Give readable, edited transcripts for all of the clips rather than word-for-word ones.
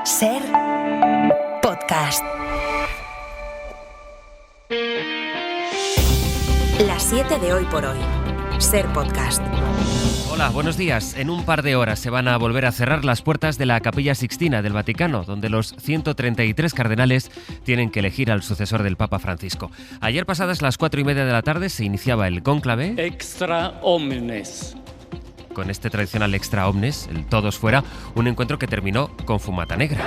Ser podcast. Las 7 de hoy por hoy. Ser podcast. Hola, buenos días. En un par de horas se van a volver a cerrar las puertas de la Capilla Sixtina del Vaticano, donde los 133 cardenales tienen que elegir al sucesor del Papa Francisco. Ayer pasadas las 4:30 de la tarde se iniciaba el cónclave. Extra omnes. Con este tradicional extra omnes, el todos fuera, un encuentro que terminó con fumata negra.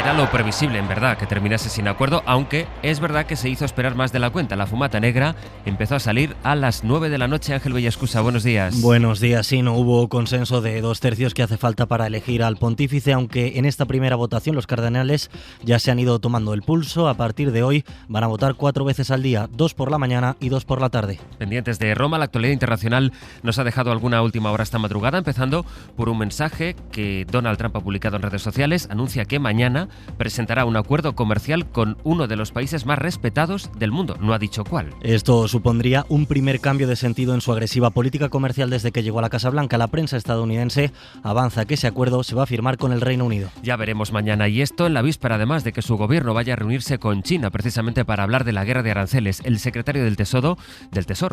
Era lo previsible, en verdad, que terminase sin acuerdo, aunque es verdad que se hizo esperar más de la cuenta. La fumata negra empezó a salir a las 9 de la noche. Ángel Bellascusa, buenos días. Buenos días, sí, no hubo consenso de 2/3 que hace falta para elegir al pontífice, aunque en esta primera votación los cardenales ya se han ido tomando el pulso. A partir de hoy van a votar 4 veces al día, 2 por la mañana y 2 por la tarde. Pendientes de Roma, la actualidad internacional nos ha dejado alguna última hora esta madrugada, empezando por un mensaje que Donald Trump ha publicado en redes sociales. Anuncia que mañana presentará un acuerdo comercial con uno de los países más respetados del mundo. No ha dicho cuál. Esto supondría un primer cambio de sentido en su agresiva política comercial desde que llegó a la Casa Blanca. La prensa estadounidense avanza que ese acuerdo se va a firmar con el Reino Unido. Ya veremos mañana. Y esto en la víspera, además de que su gobierno vaya a reunirse con China precisamente para hablar de la guerra de aranceles. El secretario del Tesoro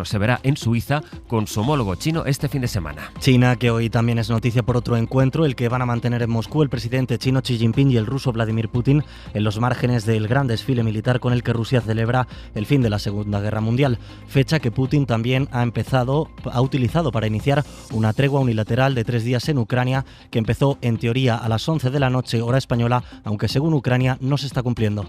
se verá en Suiza con su homólogo chino este fin de semana. China, que hoy también es noticia por otro encuentro, el que van a mantener en Moscú el presidente chino Xi Jinping y el ruso Vladimir Putin en los márgenes del gran desfile militar con el que Rusia celebra el fin de la Segunda Guerra Mundial, fecha que Putin también ha utilizado para iniciar una tregua unilateral de 3 días en Ucrania, que empezó en teoría a las 11 de la noche hora española, aunque según Ucrania no se está cumpliendo.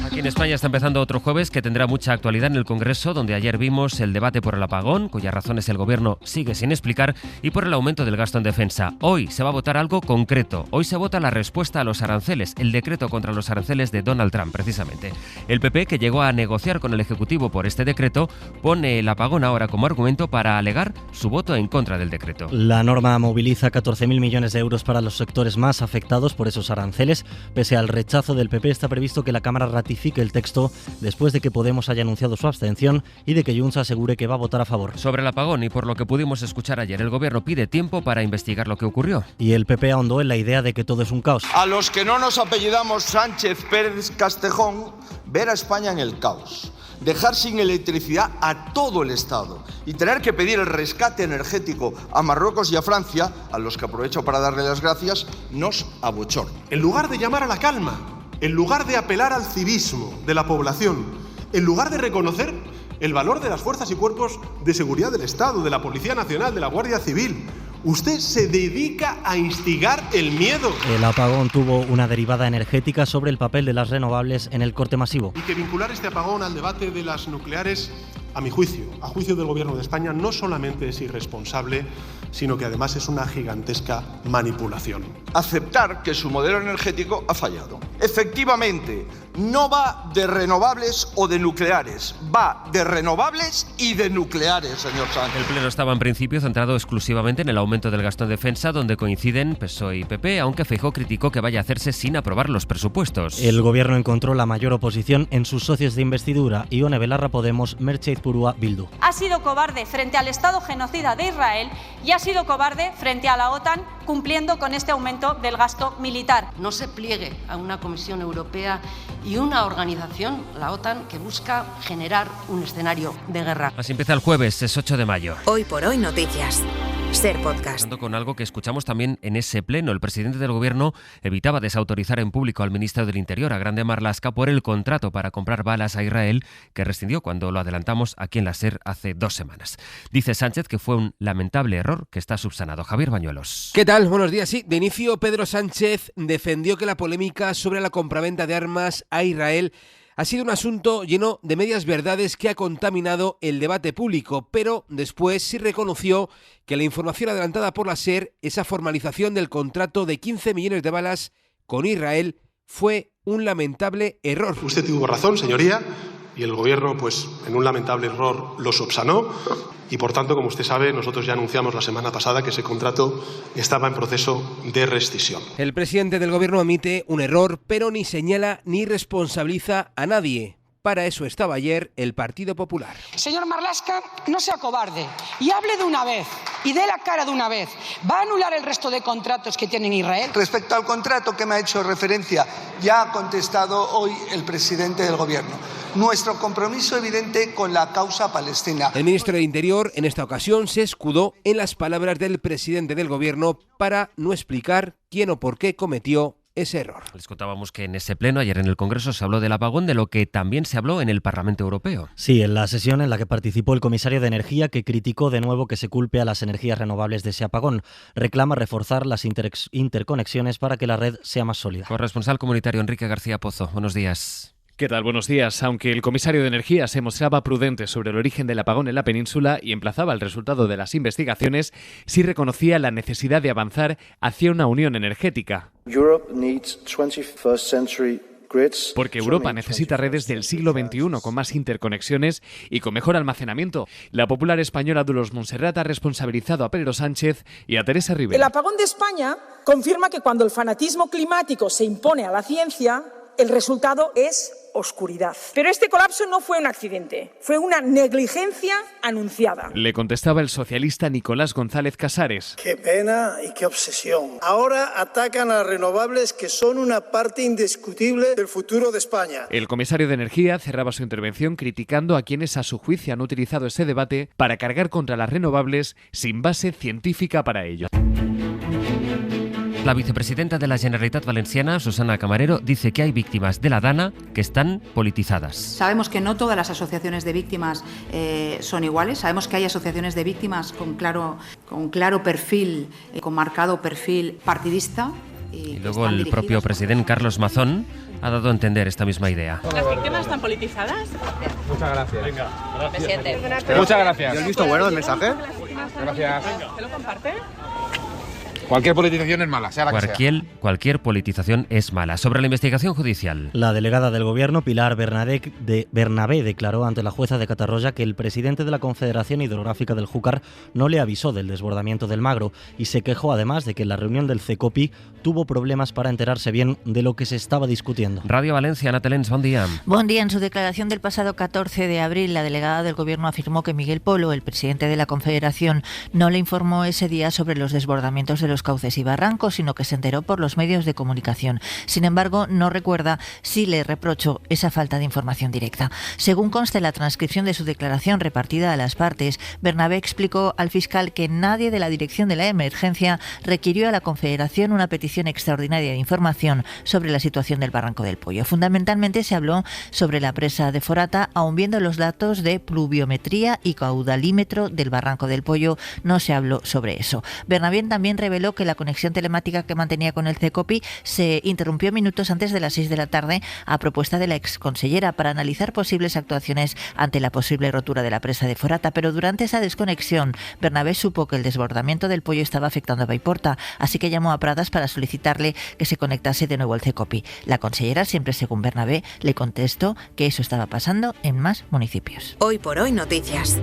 Aquí en España está empezando otro jueves que tendrá mucha actualidad en el Congreso, donde ayer vimos el debate por el apagón, cuyas razones el Gobierno sigue sin explicar, y por el aumento del gasto en defensa. Hoy se va a votar algo concreto. Hoy se vota la respuesta a los aranceles, el decreto contra los aranceles de Donald Trump, precisamente. El PP, que llegó a negociar con el Ejecutivo por este decreto, pone el apagón ahora como argumento para alegar su voto en contra del decreto. La norma moviliza 14.000 millones de euros para los sectores más afectados por esos aranceles. Pese al rechazo del PP, está previsto que la Cámara ratifique el texto después de que Podemos haya anunciado su abstención y de que Junts asegure que va a votar a favor. Sobre el apagón, y por lo que pudimos escuchar ayer, el Gobierno pide tiempo para investigar lo que ocurrió. Y el PP ahondó en la idea de que todo es un caos. A los que no nos apellidamos Sánchez Pérez Castejón, ver a España en el caos, dejar sin electricidad a todo el Estado y tener que pedir el rescate energético a Marruecos y a Francia, a los que aprovecho para darle las gracias, nos abochorna. En lugar de llamar a la calma, en lugar de apelar al civismo de la población, en lugar de reconocer el valor de las fuerzas y cuerpos de seguridad del Estado, de la Policía Nacional, de la Guardia Civil, usted se dedica a instigar el miedo. El apagón tuvo una derivada energética sobre el papel de las renovables en el corte masivo. Y que vincular este apagón al debate de las nucleares, a mi juicio, a juicio del Gobierno de España, no solamente es irresponsable, sino que además es una gigantesca manipulación. Aceptar que su modelo energético ha fallado. Efectivamente, no va de renovables o de nucleares, va de renovables y de nucleares, señor Sánchez. El Pleno estaba en principio centrado exclusivamente en el aumento del gasto en defensa, donde coinciden PSOE y PP, aunque Feijóo criticó que vaya a hacerse sin aprobar los presupuestos. El Gobierno encontró la mayor oposición en sus socios de investidura, Ione Belarra Podemos, Merche Izpurua Bildu. Ha sido cobarde frente al Estado genocida de Israel y ha sido cobarde frente a la OTAN, cumpliendo con este aumento del gasto militar. No se pliegue a una Comisión Europea y una organización, la OTAN, que busca generar un escenario de guerra. Así empieza el jueves, es 8 de mayo. Hoy por hoy noticias. Ser podcast. Con algo que escuchamos también en ese pleno, el presidente del Gobierno evitaba desautorizar en público al ministro del Interior, a Grande Marlaska, por el contrato para comprar balas a Israel, que rescindió cuando lo adelantamos aquí en la SER hace 2 semanas. Dice Sánchez que fue un lamentable error que está subsanado. Javier Bañuelos. ¿Qué tal? Buenos días. Sí, de inicio Pedro Sánchez defendió que la polémica sobre la compraventa de armas a Israel ha sido un asunto lleno de medias verdades que ha contaminado el debate público, pero después sí reconoció que la información adelantada por la SER, esa formalización del contrato de 15 millones de balas con Israel, fue un lamentable error. Usted tuvo razón, señoría, y el Gobierno, pues, en un lamentable error lo subsanó. Y, por tanto, como usted sabe, nosotros ya anunciamos la semana pasada que ese contrato estaba en proceso de rescisión. El presidente del Gobierno admite un error, pero ni señala ni responsabiliza a nadie. Para eso estaba ayer el Partido Popular. Señor Marlaska, no sea cobarde y hable de una vez. y dé la cara de una vez. ¿Va a anular el resto de contratos que tiene Israel? Respecto al contrato que me ha hecho referencia, ya ha contestado hoy el presidente del Gobierno. Nuestro compromiso evidente con la causa palestina. El ministro del Interior en esta ocasión se escudó en las palabras del presidente del Gobierno para no explicar quién o por qué cometió ese error. Les contábamos que en ese pleno, ayer en el Congreso, se habló del apagón, de lo que también se habló en el Parlamento Europeo. Sí, en la sesión en la que participó el comisario de Energía, que criticó de nuevo que se culpe a las energías renovables de ese apagón. Reclama reforzar las interconexiones para que la red sea más sólida. Corresponsal comunitario Enrique García Pozo, buenos días. ¿Qué tal? Buenos días. Aunque el comisario de Energía se mostraba prudente sobre el origen del apagón en la península y emplazaba el resultado de las investigaciones, sí reconocía la necesidad de avanzar hacia una unión energética. Porque Europa necesita redes del siglo XXI con más interconexiones y con mejor almacenamiento. La popular española Dolors Montserrat ha responsabilizado a Pedro Sánchez y a Teresa Rivera. El apagón de España confirma que cuando el fanatismo climático se impone a la ciencia, el resultado es oscuridad. Pero este colapso no fue un accidente, fue una negligencia anunciada. Le contestaba el socialista Nicolás González Casares. Qué pena y qué obsesión. Ahora atacan a las renovables, que son una parte indiscutible del futuro de España. El comisario de Energía cerraba su intervención criticando a quienes a su juicio han utilizado ese debate para cargar contra las renovables sin base científica para ello. La vicepresidenta de la Generalitat Valenciana, Susana Camarero, dice que hay víctimas de la DANA que están politizadas. Sabemos que no todas las asociaciones de víctimas son iguales. Sabemos que hay asociaciones de víctimas con claro perfil, con marcado perfil partidista. Y luego el propio presidente Carlos Mazón ha dado a entender esta misma idea. ¿Las víctimas están politizadas? Muchas gracias. Venga, presidente. Muchas gracias. ¿Has visto bueno el mensaje? Gracias. ¿Se lo comparte? Cualquier politización es mala, sea la que sea. Cualquier politización es mala. Sobre la investigación judicial. La delegada del Gobierno, Pilar Bernabé, declaró ante la jueza de Catarroja que el presidente de la Confederación Hidrográfica del Júcar no le avisó del desbordamiento del Magro y se quejó además de que en la reunión del CECOPI tuvo problemas para enterarse bien de lo que se estaba discutiendo. Radio Valencia, Ana Telens, buen día. Buen día. En su declaración del pasado 14 de abril, la delegada del Gobierno afirmó que Miguel Polo, el presidente de la Confederación, no le informó ese día sobre los desbordamientos de los cauces y barrancos, sino que se enteró por los medios de comunicación. Sin embargo, no recuerda si le reprochó esa falta de información directa. Según consta en la transcripción de su declaración repartida a las partes, Bernabé explicó al fiscal que nadie de la dirección de la emergencia requirió a la Confederación una petición extraordinaria de información sobre la situación del Barranco del Pollo. Fundamentalmente se habló sobre la presa de Forata, aun viendo los datos de pluviometría y caudalímetro del Barranco del Pollo, no se habló sobre eso. Bernabé también reveló que la conexión telemática que mantenía con el CECOPI se interrumpió minutos antes de las 6 de la tarde a propuesta de la exconsellera para analizar posibles actuaciones ante la posible rotura de la presa de Forata, pero durante esa desconexión Bernabé supo que el desbordamiento del Pollo estaba afectando a Paiporta, así que llamó a Pradas para solicitarle que se conectase de nuevo al CECOPI. La consellera, siempre según Bernabé, le contestó que eso estaba pasando en más municipios. Hoy por hoy noticias.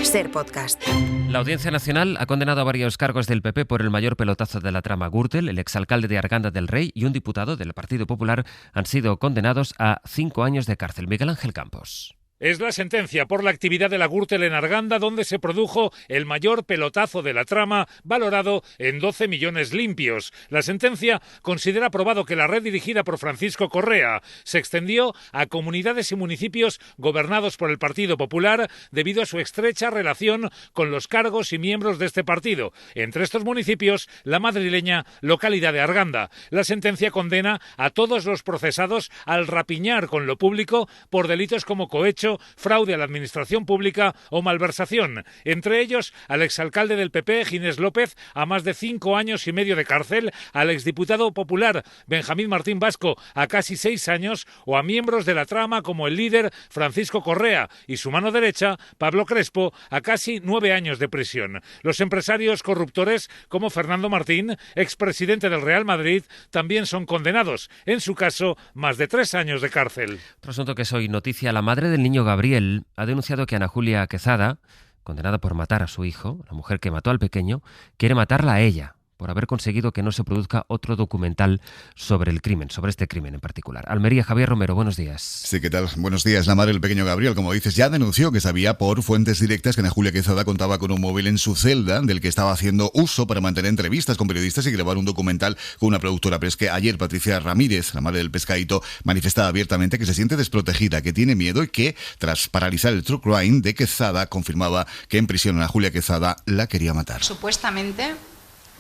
Ser Podcast. La Audiencia Nacional ha condenado a varios cargos del PP por el mayor pelotazo de la trama Gürtel. El exalcalde de Arganda del Rey y un diputado del Partido Popular han sido condenados a 5 años de cárcel. Miguel Ángel Campos. Es la sentencia por la actividad de la Gürtel en Arganda, donde se produjo el mayor pelotazo de la trama, valorado en 12 millones limpios. La sentencia considera probado que la red dirigida por Francisco Correa se extendió a comunidades y municipios gobernados por el Partido Popular debido a su estrecha relación con los cargos y miembros de este partido. Entre estos municipios, la madrileña localidad de Arganda. La sentencia condena a todos los procesados al rapiñar con lo público por delitos como cohecho, fraude a la administración pública o malversación. Entre ellos, al exalcalde del PP, Ginés López, a más de 5 años y medio de cárcel, al exdiputado popular Benjamín Martín Vasco, a casi 6 años, o a miembros de la trama como el líder Francisco Correa y su mano derecha, Pablo Crespo, a casi 9 años de prisión. Los empresarios corruptores, como Fernando Martín, expresidente del Real Madrid, también son condenados. En su caso, más de 3 años de cárcel. Otro asunto que es hoy noticia: la madre del niño Gabriel ha denunciado que Ana Julia Quezada, condenada por matar a su hijo, la mujer que mató al pequeño, quiere matarla a ella por haber conseguido que no se produzca otro documental sobre el crimen, sobre este crimen en particular. Almería, Javier Romero, buenos días. Sí, ¿qué tal? Buenos días. La madre del pequeño Gabriel, como dices, ya denunció que sabía por fuentes directas que Ana Julia Quezada contaba con un móvil en su celda del que estaba haciendo uso para mantener entrevistas con periodistas y grabar un documental con una productora. Pero es que ayer Patricia Ramírez, la madre del pescadito, manifestaba abiertamente que se siente desprotegida, que tiene miedo y que, tras paralizar el true crime de Quezada, confirmaba que en prisión Ana Julia Quezada la quería matar. Supuestamente,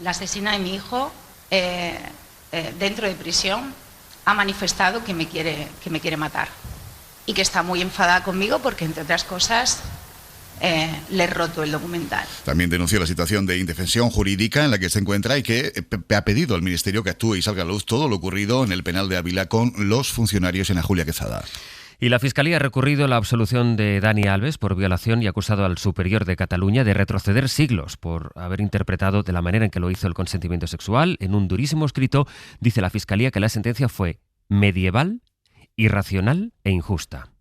la asesina de mi hijo, dentro de prisión, ha manifestado que me quiere matar y que está muy enfadada conmigo porque, entre otras cosas, le he roto el documental. También denunció la situación de indefensión jurídica en la que se encuentra y que ha pedido al Ministerio que actúe y salga a la luz todo lo ocurrido en el penal de Ávila con los funcionarios en Ana Julia Quezada. Y la Fiscalía ha recurrido la absolución de Dani Alves por violación y acusado al Superior de Cataluña de retroceder siglos por haber interpretado de la manera en que lo hizo el consentimiento sexual. En un durísimo escrito dice la Fiscalía que la sentencia fue medieval, irracional e injusta.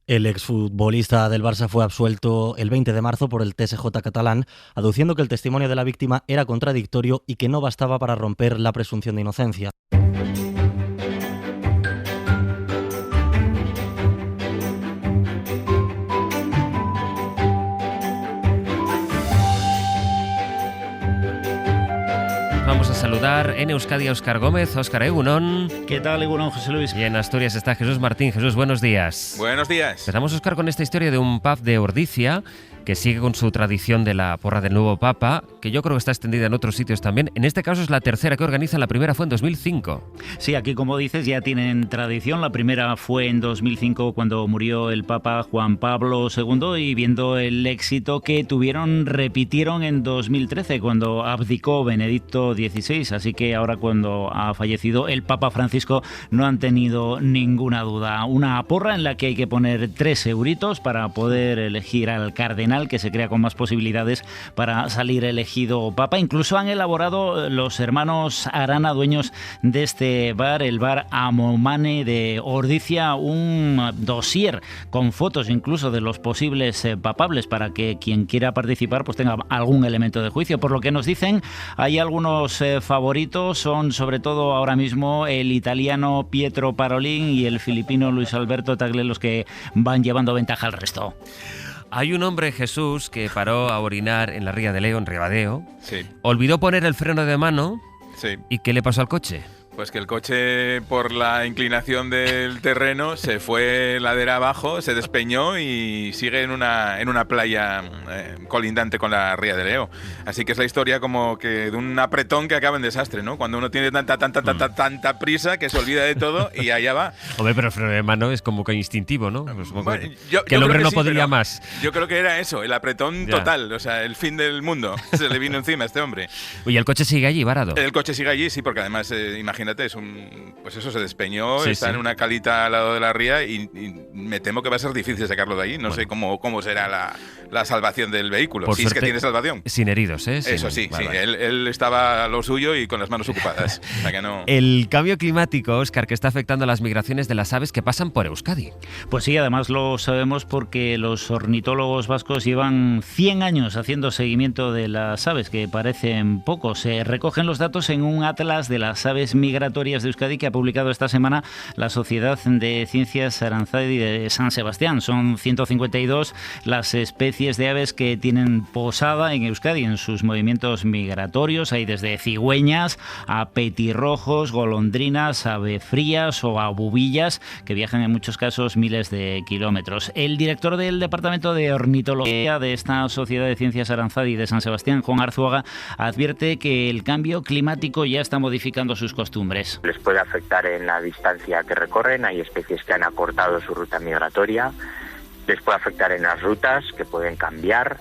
El exfutbolista del Barça fue absuelto el 20 de marzo por el TSJ catalán, aduciendo que el testimonio de la víctima era contradictorio y que no bastaba para romper la presunción de inocencia. Vamos a saludar en Euskadi a Óscar Gómez. Óscar, egunon. ¿Qué tal, egunon, José Luis? Y en Asturias está Jesús Martín. Jesús, buenos días. Buenos días. Empezamos, Óscar, con esta historia de un pub de Ordizia que sigue con su tradición de la porra del nuevo Papa, que yo creo que está extendida en otros sitios también. En este caso es la tercera que organiza, la primera fue en 2005. Sí, aquí, como dices, ya tienen tradición. La primera fue en 2005 cuando murió el Papa Juan Pablo II y viendo el éxito que tuvieron, repitieron en 2013 cuando abdicó Benedicto XVI. Así que ahora, cuando ha fallecido el Papa Francisco, no han tenido ninguna duda. Una porra en la que hay que poner 3 euritos para poder elegir al cardenal que se crea con más posibilidades para salir elegido Papa. Incluso han elaborado los hermanos Arana, dueños de este bar, el bar Amomane de Ordizia, un dossier con fotos incluso de los posibles papables para que quien quiera participar pues tenga algún elemento de juicio. Por lo que nos dicen, hay algunos favoritos, son sobre todo ahora mismo el italiano Pietro Parolin y el filipino Luis Alberto Tagle los que van llevando ventaja al resto. Hay un hombre, Jesús, que paró a orinar en la Ría de Leo, en Ribadeo. Sí. Olvidó poner el freno de mano. Sí. ¿Y qué le pasó al coche? Pues que el coche, por la inclinación del terreno, se fue ladera abajo, se despeñó y sigue en una playa colindante con la Ría de Leo. Así que es la historia como que de un apretón que acaba en desastre, ¿no? Cuando uno tiene tanta prisa que se olvida de todo y allá va. Hombre, pero el freno de mano es como que instintivo, ¿no? Pues bueno, que el hombre no podría más. Yo creo que era eso, el apretón total, o sea, el fin del mundo. Se le vino encima a este hombre. Oye, ¿el coche sigue allí, varado? El coche sigue allí, sí, porque además, imagínate, pues eso, se despeñó, sí, está en una calita al lado de la ría y me temo que va a ser difícil sacarlo de ahí. No sé cómo será la salvación del vehículo, por si suerte, es que tiene salvación. Sin heridos, ¿eh? Eso sí, sí. Él estaba a lo suyo y con las manos ocupadas. O sea que no... El cambio climático, Óscar, que está afectando a las migraciones de las aves que pasan por Euskadi. Pues sí, además lo sabemos porque los ornitólogos vascos llevan 100 años haciendo seguimiento de las aves, que parecen pocos. Se recogen los datos en un atlas de las aves migratorias de Euskadi que ha publicado esta semana la Sociedad de Ciencias Aranzadi de San Sebastián. Son 152 las especies de aves que tienen posada en Euskadi en sus movimientos migratorios. Hay desde cigüeñas a petirrojos, golondrinas, avefrías o abubillas que viajan en muchos casos miles de kilómetros. El director del Departamento de Ornitología de esta Sociedad de Ciencias Aranzadi de San Sebastián, Juan Arzuaga, advierte que el cambio climático ya está modificando sus costumbres. Les puede afectar en la distancia que recorren, hay especies que han acortado su ruta migratoria, les puede afectar en las rutas que pueden cambiar,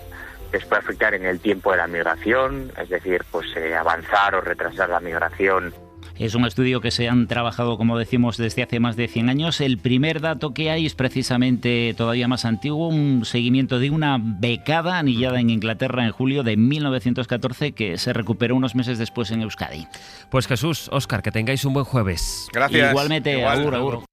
les puede afectar en el tiempo de la migración, es decir, pues avanzar o retrasar la migración. Es un estudio que se han trabajado, como decimos, desde hace más de 100 años. El primer dato que hay es precisamente todavía más antiguo, un seguimiento de una becada anillada en Inglaterra en julio de 1914 que se recuperó unos meses después en Euskadi. Pues Jesús, Óscar, que tengáis un buen jueves. Gracias. Igualmente, agur, agur.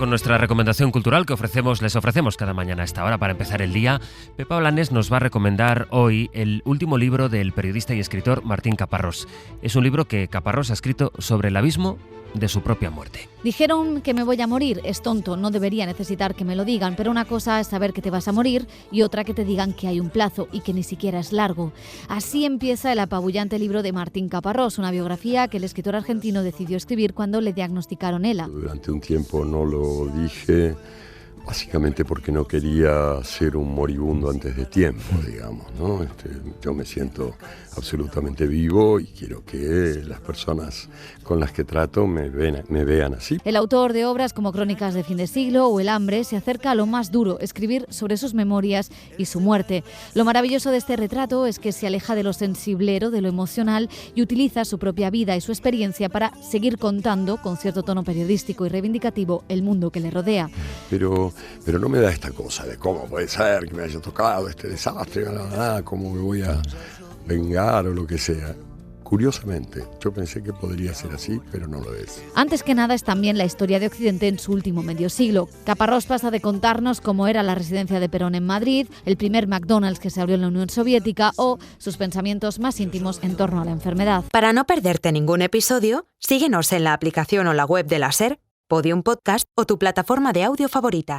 con nuestra recomendación cultural que les ofrecemos cada mañana a esta hora para empezar el día. Pepa Blanes nos va a recomendar hoy el último libro del periodista y escritor Martín Caparrós. Es un libro que Caparrós ha escrito sobre el abismo de su propia muerte. Dijeron que me voy a morir, es tonto, no debería necesitar que me lo digan, pero una cosa es saber que te vas a morir y otra que te digan que hay un plazo y que ni siquiera es largo. Así empieza el apabullante libro de Martín Caparrós, una biografía que el escritor argentino decidió escribir cuando le diagnosticaron ELA. Durante un tiempo no lo dije, básicamente porque no quería ser un moribundo antes de tiempo, digamos, ¿no? Yo me siento absolutamente vivo y quiero que las personas con las que trato me vean así. El autor de obras como Crónicas de fin de siglo o El hambre se acerca a lo más duro, escribir sobre sus memorias y su muerte. Lo maravilloso de este retrato es que se aleja de lo sensiblero, de lo emocional y utiliza su propia vida y su experiencia para seguir contando, con cierto tono periodístico y reivindicativo, el mundo que le rodea. Pero no me da esta cosa de cómo puede ser que me haya tocado este desastre, cómo me voy a vengar o lo que sea. Curiosamente, yo pensé que podría ser así, pero no lo es. Antes que nada es también la historia de Occidente en su último medio siglo. Caparrós pasa de contarnos cómo era la residencia de Perón en Madrid, el primer McDonald's que se abrió en la Unión Soviética o sus pensamientos más íntimos en torno a la enfermedad. Para no perderte ningún episodio, síguenos en la aplicación o la web de la SER, Podium Podcast o tu plataforma de audio favorita.